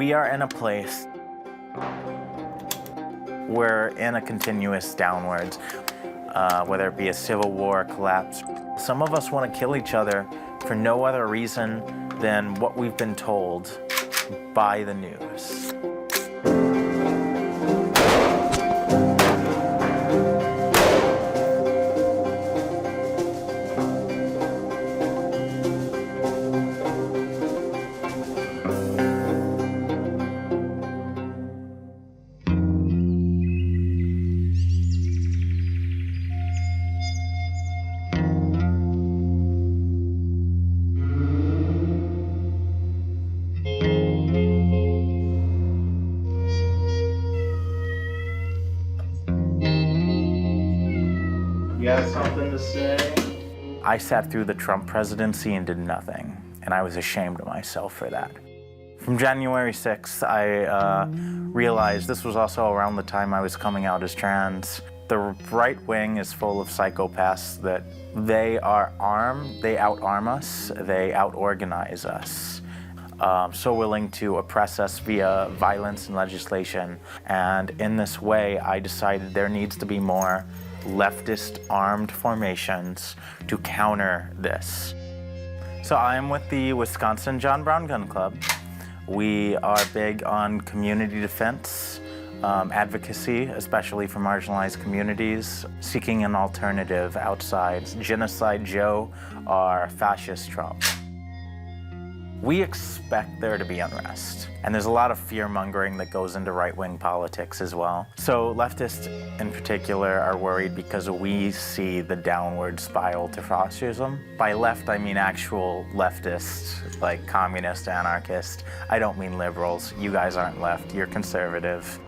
We are in a place we're in a continuous downwards, whether it be a civil war, collapse. Some of us want to kill each other for no other reason than what we've been told by the news. You have something to say? I sat through the Trump presidency and did nothing, and I was ashamed of myself for that. From January 6th, I realized this was also around the time I was coming out as trans. The right wing is full of psychopaths that they are armed, they out-arm us, they out-organize us. So willing to oppress us via violence and legislation. And in this way, I decided there needs to be more leftist armed formations to counter this. So I'm with the Wisconsin John Brown Gun Club. We are big on community defense, advocacy, especially for marginalized communities, seeking an alternative outside Genocide Joe or Fascist Trump. We expect there to be unrest, and there's a lot of fear-mongering that goes into right-wing politics as well. So leftists in particular are worried because we see the downward spiral to fascism. By left, I mean actual leftists, like communist, anarchist. I don't mean liberals. You guys aren't left, you're conservative.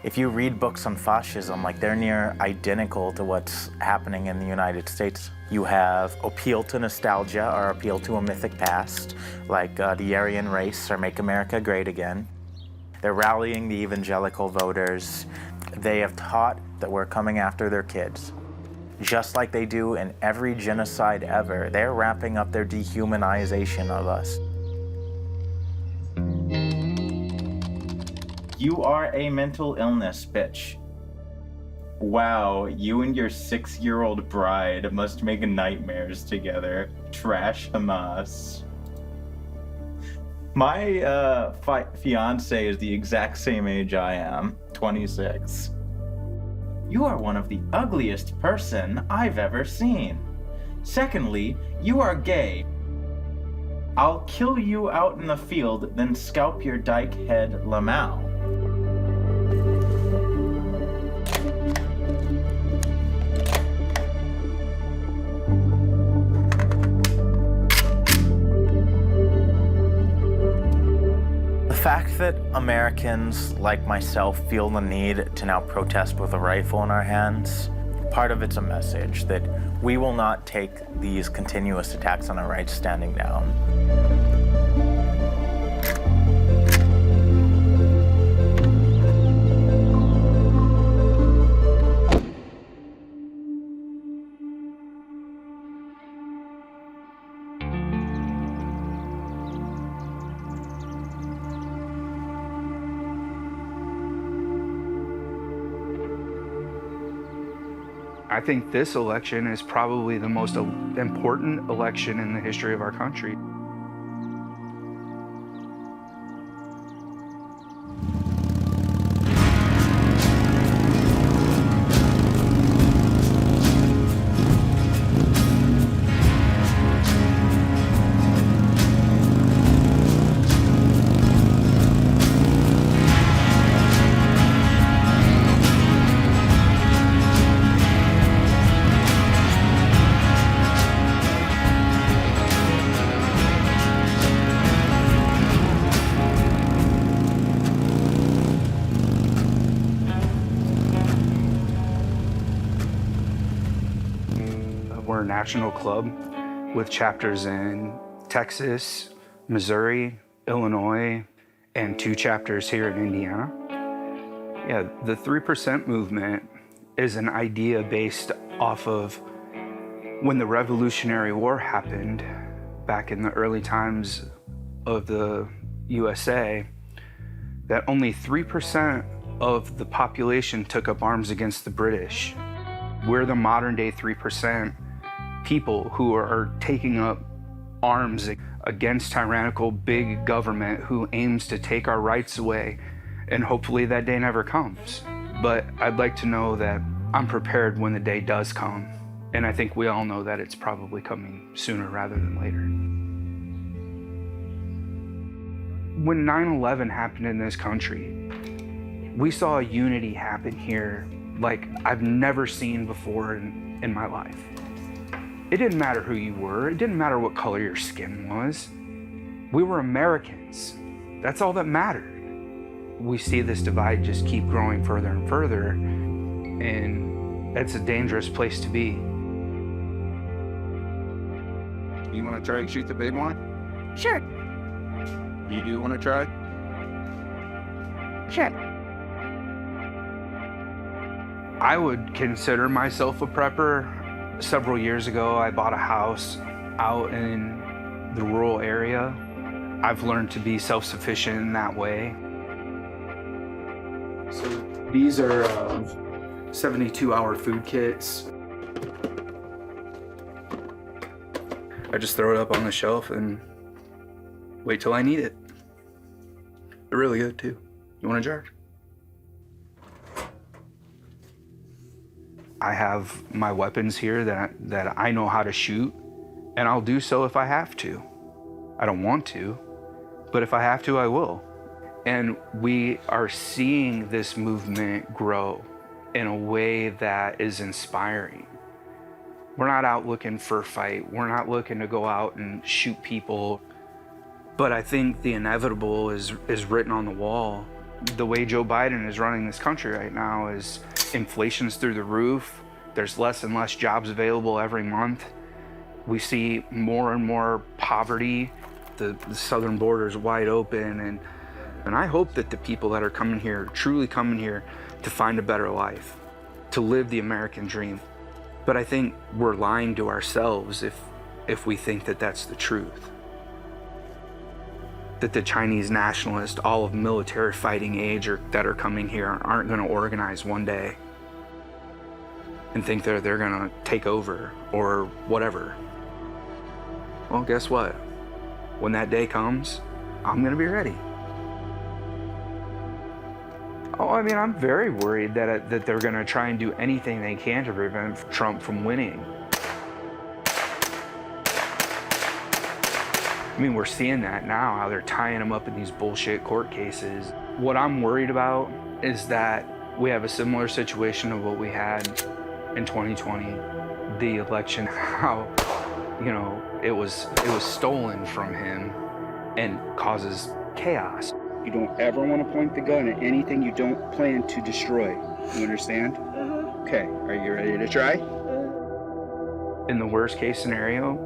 If you read books on fascism, like they're near identical to what's happening in the United States. You have appeal to nostalgia or appeal to a mythic past, like the Aryan race or Make America Great Again. They're rallying the evangelical voters. They have taught that we're coming after their kids. Just like they do in every genocide ever, they're wrapping up their dehumanization of us. You are a mental illness, bitch. Wow, you and your 6-year-old bride must make nightmares together. Trash Hamas. My fiance is the exact same age I am, 26. You are one of the ugliest person I've ever seen. Secondly, you are gay. I'll kill you out in the field, then scalp your dyke head lamau. The fact that Americans, like myself, feel the need to now protest with a rifle in our hands, part of it's a message that we will not take these continuous attacks on our rights standing down. I think this election is probably the most important election in the history of our country. We're a national club with chapters in Texas, Missouri, Illinois, and 2 chapters here in Indiana. Yeah, the 3% movement is an idea based off of when the Revolutionary War happened back in the early times of the USA that only 3% of the population took up arms against the British. We're the modern day 3% people who are taking up arms against tyrannical big government who aims to take our rights away, and hopefully that day never comes. But I'd like to know that I'm prepared when the day does come, and I think we all know that it's probably coming sooner rather than later. When 9/11 happened in this country, we saw a unity happen here like I've never seen before in my life. It didn't matter who you were. It didn't matter what color your skin was. We were Americans. That's all that mattered. We see this divide just keep growing further and further, and that's a dangerous place to be. You want to try and shoot the big one? Sure. You do want to try? Sure. I would consider myself a prepper. Several years ago, I bought a house out in the rural area. I've learned to be self-sufficient in that way. So these are 72-hour food kits. I just throw it up on the shelf and wait till I need it. They're really good too. You want a jar? I have my weapons here that I know how to shoot, and I'll do so if I have to. I don't want to, but if I have to, I will. And we are seeing this movement grow in a way that is inspiring. We're not out looking for a fight. We're not looking to go out and shoot people. But I think the inevitable is written on the wall. The way Joe Biden is running this country right now is inflation's through the roof. There's less and less jobs available every month. We see more and more poverty. The southern border is wide open, and I hope that the people that are coming here, truly coming here to find a better life, to live the American dream. But I think we're lying to ourselves if we think that that's the truth. That the Chinese nationalists, all of military fighting age that are coming here aren't going to organize one day and think they're going to take over or whatever. Well, guess what? When that day comes, I'm going to be ready. Oh, I mean, I'm very worried that they're going to try and do anything they can to prevent Trump from winning. I mean, we're seeing that now, how they're tying him up in these bullshit court cases. What I'm worried about is that we have a similar situation of what we had in 2020, the election, how, it was stolen from him and causes chaos. You don't ever want to point the gun at anything you don't plan to destroy. You understand? Okay, are you ready to try? In the worst case scenario,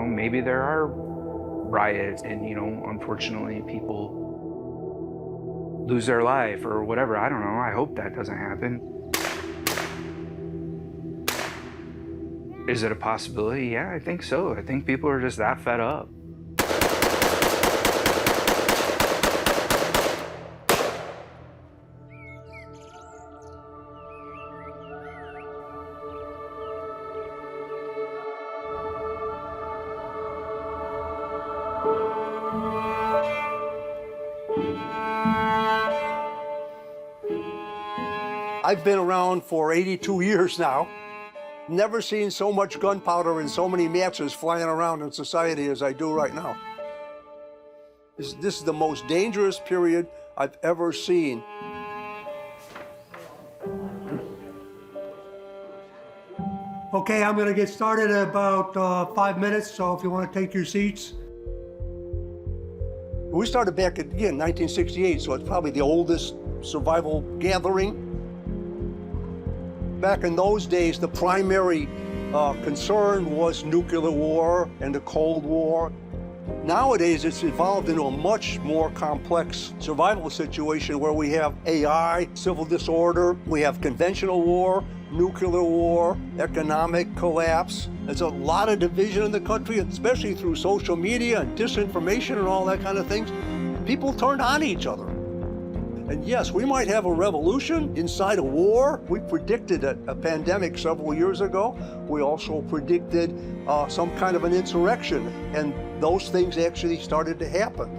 maybe there are riots and, unfortunately people lose their life or whatever. I don't know. I hope that doesn't happen. Is it a possibility? Yeah, I think so. I think people are just that fed up. I've been around for 82 years now. Never seen so much gunpowder and so many matches flying around in society as I do right now. This is the most dangerous period I've ever seen. Okay, I'm going to get started in about 5 minutes, so if you want to take your seats. We started back again, 1968, so it's probably the oldest survival gathering. Back in those days, the primary concern was nuclear war and the Cold War. Nowadays, it's evolved into a much more complex survival situation where we have AI, civil disorder, we have conventional war, nuclear war, economic collapse. There's a lot of division in the country, especially through social media and disinformation and all that kind of things. People turned on each other. And yes, we might have a revolution inside a war. We predicted a pandemic several years ago. We also predicted some kind of an insurrection, and those things actually started to happen.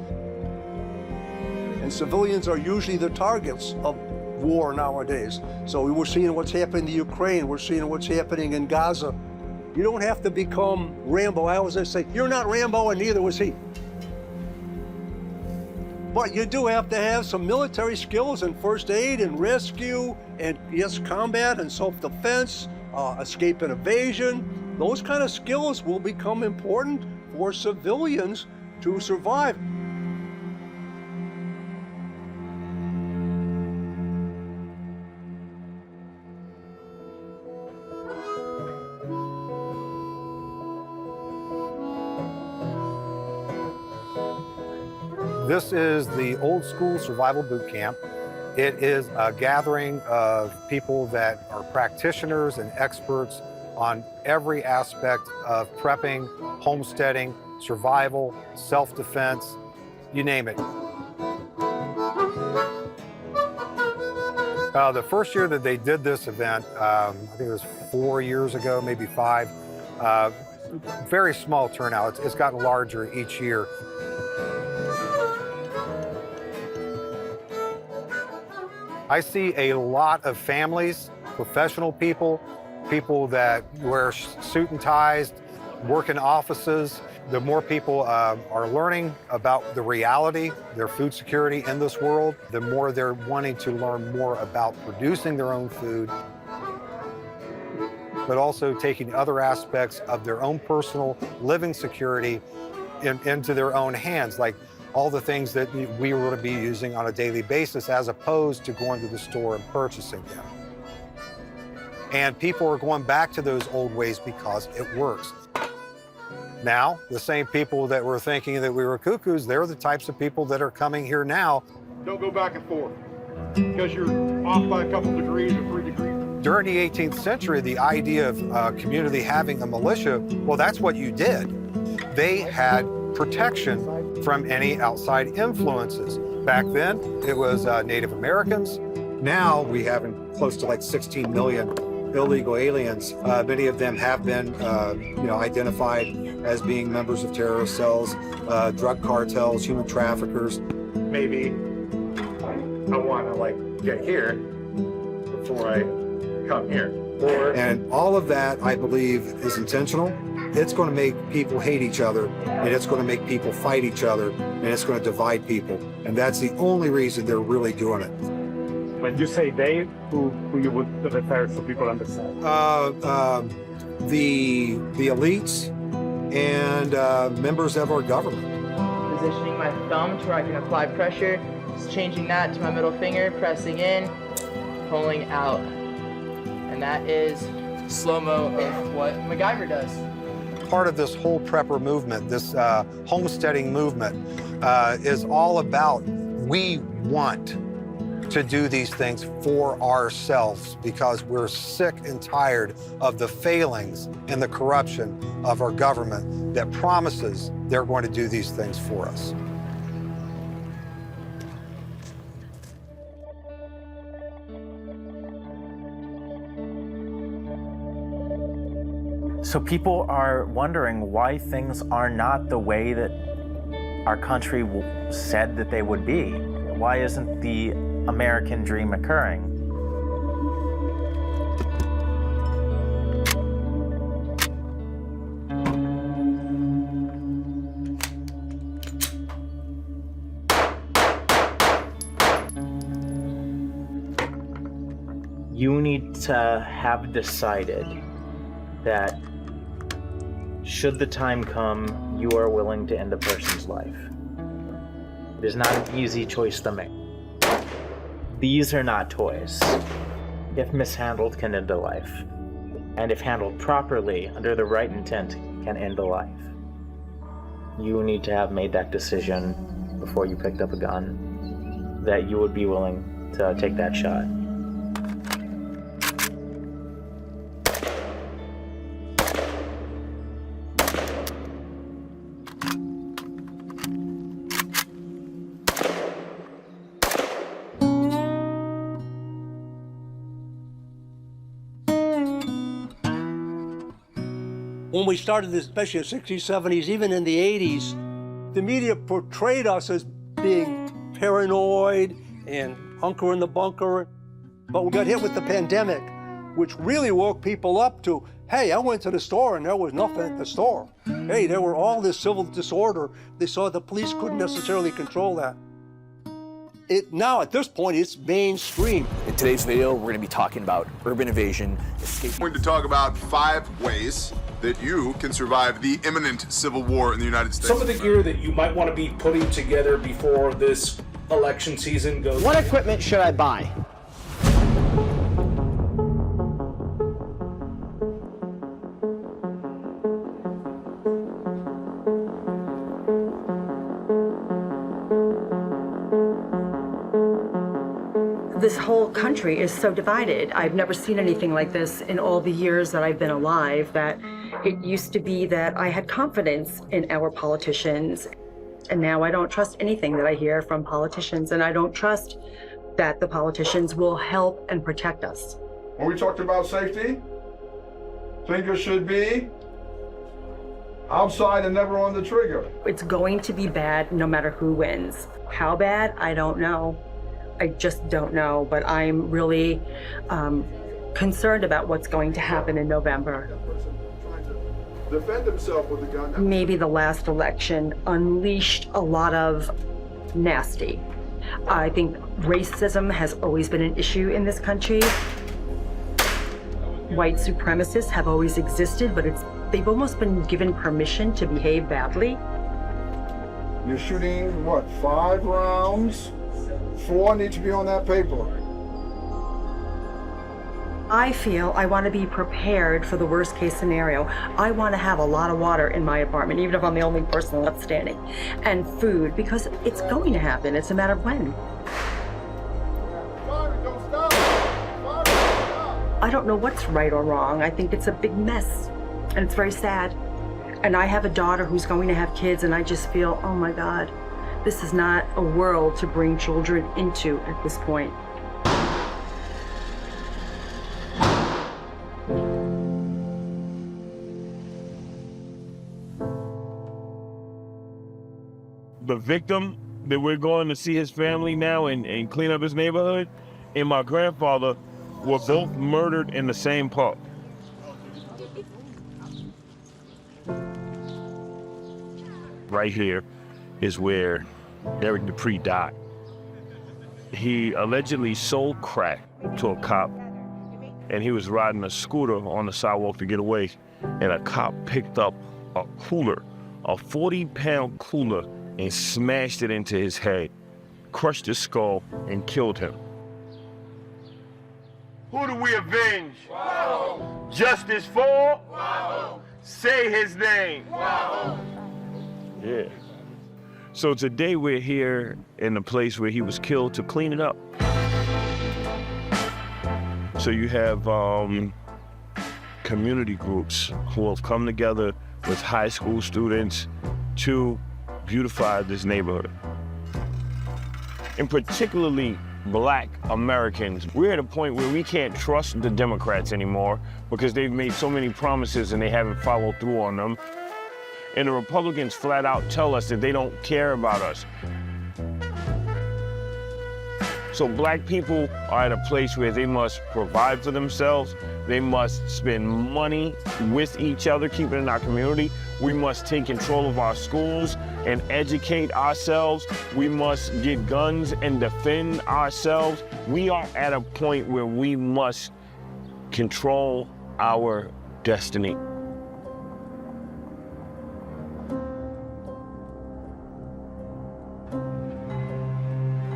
And civilians are usually the targets of war nowadays. So we're seeing what's happening in Ukraine. We're seeing what's happening in Gaza. You don't have to become Rambo. I always say, you're not Rambo and neither was he. But you do have to have some military skills and first aid and rescue and, yes, combat and self-defense, escape and evasion. Those kind of skills will become important for civilians to survive. This is the old school survival boot camp. It is a gathering of people that are practitioners and experts on every aspect of prepping, homesteading, survival, self-defense, you name it. The first year that they did this event, I think it was 4 years ago, maybe 5, very small turnout. It's gotten larger each year. I see a lot of families, professional people, people that wear suit and ties, work in offices. The more people are learning about the reality, their food security in this world, the more they're wanting to learn more about producing their own food, but also taking other aspects of their own personal living security into their own hands, like all the things that we were going to be using on a daily basis as opposed to going to the store and purchasing them. And people are going back to those old ways because it works. Now, the same people that were thinking that we were cuckoos, they're the types of people that are coming here now. Don't go back and forth because you're off by a couple degrees or 3 degrees. During the 18th century, the idea of a community having a militia, well, that's what you did. They had protection from any outside influences. Back then, it was Native Americans. Now we have close to like 16 million illegal aliens. Many of them have been identified as being members of terrorist cells, drug cartels, human traffickers. Maybe I want to get here before I come here. And all of that, I believe, is intentional. It's going to make people hate each other, and it's going to make people fight each other, and it's going to divide people. And that's the only reason they're really doing it. When you say they, who you would refer so people understand? The elites and members of our government. Positioning my thumb to where I can apply pressure, just changing that to my middle finger, pressing in, pulling out. And that is slow-mo of what MacGyver does. Part of this whole prepper movement, this homesteading movement, is all about we want to do these things for ourselves because we're sick and tired of the failings and the corruption of our government that promises they're going to do these things for us. So people are wondering why things are not the way that our country said that they would be. Why isn't the American dream occurring? You need to have decided that should the time come, you are willing to end a person's life. It is not an easy choice to make. These are not toys. If mishandled, can end a life. And if handled properly, under the right intent, can end a life. you need to have made that decision before you picked up a gun, that you would be willing to take that shot. When we started this, especially in the 60s, 70s, even in the 80s, the media portrayed us as being paranoid and hunker in the bunker. But we got hit with the pandemic, which really woke people up to, hey, I went to the store and there was nothing at the store. Hey, there were all this civil disorder. They saw the police couldn't necessarily control that. Now, at this point, it's mainstream. In today's video, we're going to be talking about urban evasion, escape. We're going to talk about 5 ways that you can survive the imminent civil war in the United States. Some of the gear that you might want to be putting together before this election season goes. What equipment should I buy? This whole country is so divided. I've never seen anything like this in all the years that I've been alive, that it used to be that I had confidence in our politicians, and now I don't trust anything that I hear from politicians, and I don't trust that the politicians will help and protect us. When we talked about safety, finger should be outside and never on the trigger. It's going to be bad no matter who wins. How bad? I don't know. I just don't know, but I'm really concerned about what's going to happen in November. Defend himself with a gun. Maybe the last election unleashed a lot of nasty. I think racism has always been an issue in this country. White supremacists have always existed, but they've almost been given permission to behave badly. You're shooting, what, 5 rounds? 4 need to be on that paper. I feel I want to be prepared for the worst case scenario. I want to have a lot of water in my apartment, even if I'm the only person left standing, and food, because it's going to happen. It's a matter of when. I don't know what's right or wrong. I think it's a big mess, and it's very sad. And I have a daughter who's going to have kids, and I just feel, oh my God, this is not a world to bring children into at this point. The victim that we're going to see his family now and clean up his neighborhood, and my grandfather were both murdered in the same park. Right here is where Eric Dupree died. He allegedly sold crack to a cop, and he was riding a scooter on the sidewalk to get away, and a cop picked up a cooler, a 40-pound cooler, and smashed it into his head, crushed his skull, and killed him. Who do we avenge? Wow. Justice for? Wow. Say his name. Wow. Yeah. So today we're here in the place where he was killed to clean it up. So you have community groups who have come together with high school students to beautify this neighborhood. And particularly Black Americans. We're at a point where we can't trust the Democrats anymore because they've made so many promises and they haven't followed through on them. And the Republicans flat out tell us that they don't care about us. So Black people are at a place where they must provide for themselves. They must spend money with each other, keep it in our community. We must take control of our schools and educate ourselves. We must get guns and defend ourselves. We are at a point where we must control our destiny.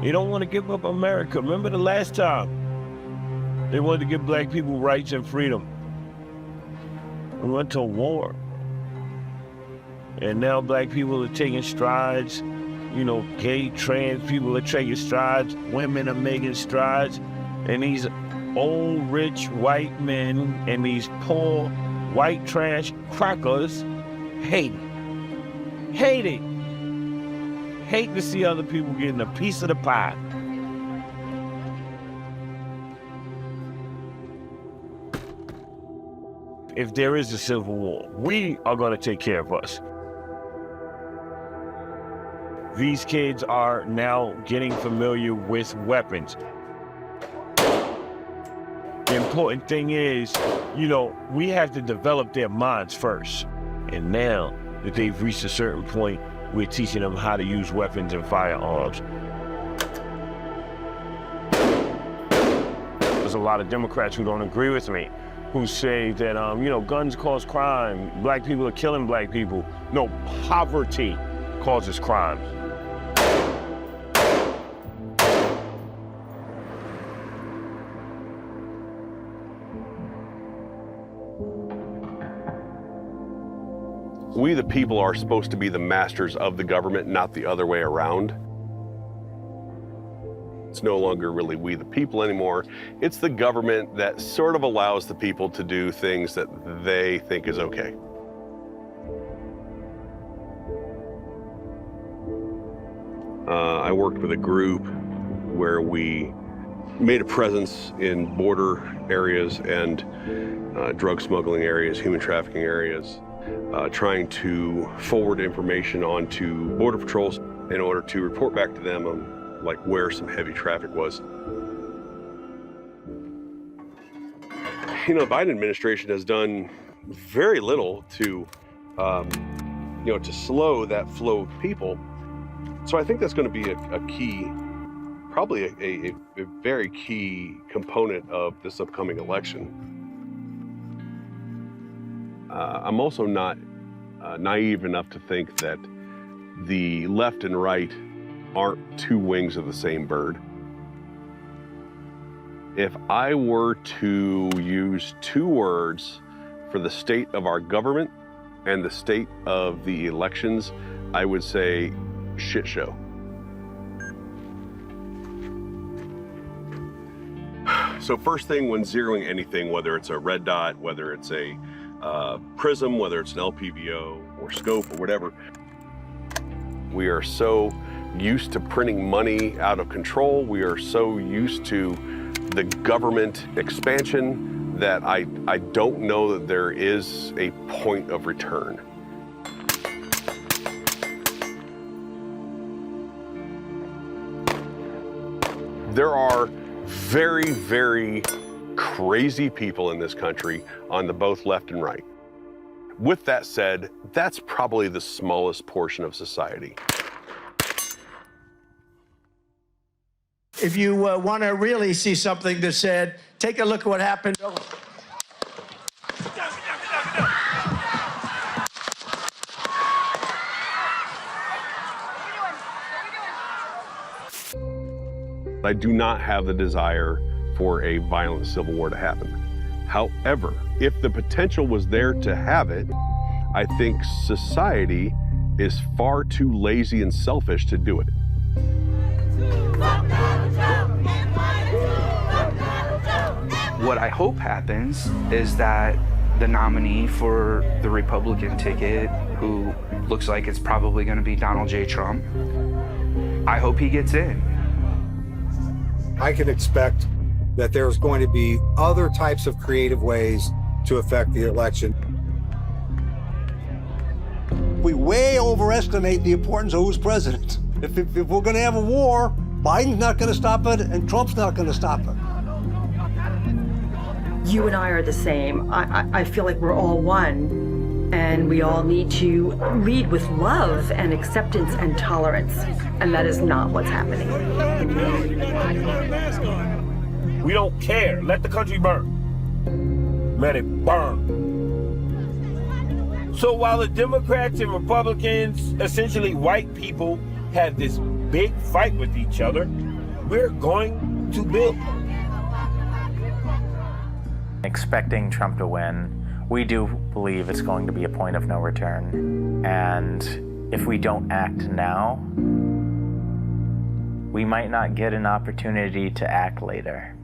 You don't want to give up America. Remember the last time they wanted to give Black people rights and freedom. We went to war. And now black people are taking strides. You know, gay, trans people are taking strides. Women are making strides. And these old, rich white men and these poor, white trash crackers hate it. Hate it. Hate to see other people getting a piece of the pie. If there is a civil war, we are going to take care of us. These kids are now getting familiar with weapons. The important thing is, you know, we have to develop their minds first. And now that they've reached a certain point, we're teaching them how to use weapons and firearms. There's a lot of Democrats who don't agree with me, who say that, you know, guns cause crime, black people are killing black people. No, poverty causes crimes. We, the people, are supposed to be the masters of the government, not the other way around. It's no longer really we, the people, anymore. It's the government that sort of allows the people to do things that they think is okay. I worked with a group where we made a presence in border areas and drug smuggling areas, human trafficking areas, trying to forward information onto border patrols in order to report back to them on like where some heavy traffic was. You know, the Biden administration has done very little to, you know, to slow that flow of people. So I think that's going to be a key, probably a very key component of this upcoming election. I'm also not naive enough to think that the left and right aren't two wings of the same bird. If I were to use two words for the state of our government and the state of the elections, I would say shit show. So first thing when zeroing anything, whether it's a red dot, whether it's a prism, whether it's an LPVO or scope or whatever, we are so used to printing money out of control. We are so used to the government expansion that I don't know that there is a point of return. There are very, very crazy people in this country on the both left and right. With that said, that's probably the smallest portion of society. If you want to really see something that said, take a look at what happened. I do not have the desire for a violent civil war to happen. However, if the potential was there to have it, I think society is far too lazy and selfish to do it. What I hope happens is that the nominee for the Republican ticket, who looks like it's probably going to be Donald J. Trump, I hope he gets in. I can expect that there's going to be other types of creative ways to affect the election. We way overestimate the importance of who's president. If we're going to have a war, Biden's not going to stop it, and Trump's not going to stop it. You and I are the same. I feel like we're all one, and we all need to lead with love and acceptance and tolerance, and that is not what's happening. We don't care. Let the country burn. Let it burn. So while the Democrats and Republicans, essentially white people, have this big fight with each other, we're going to build. expecting Trump to win. We do believe it's going to be a point of no return. And if we don't act now, we might not get an opportunity to act later.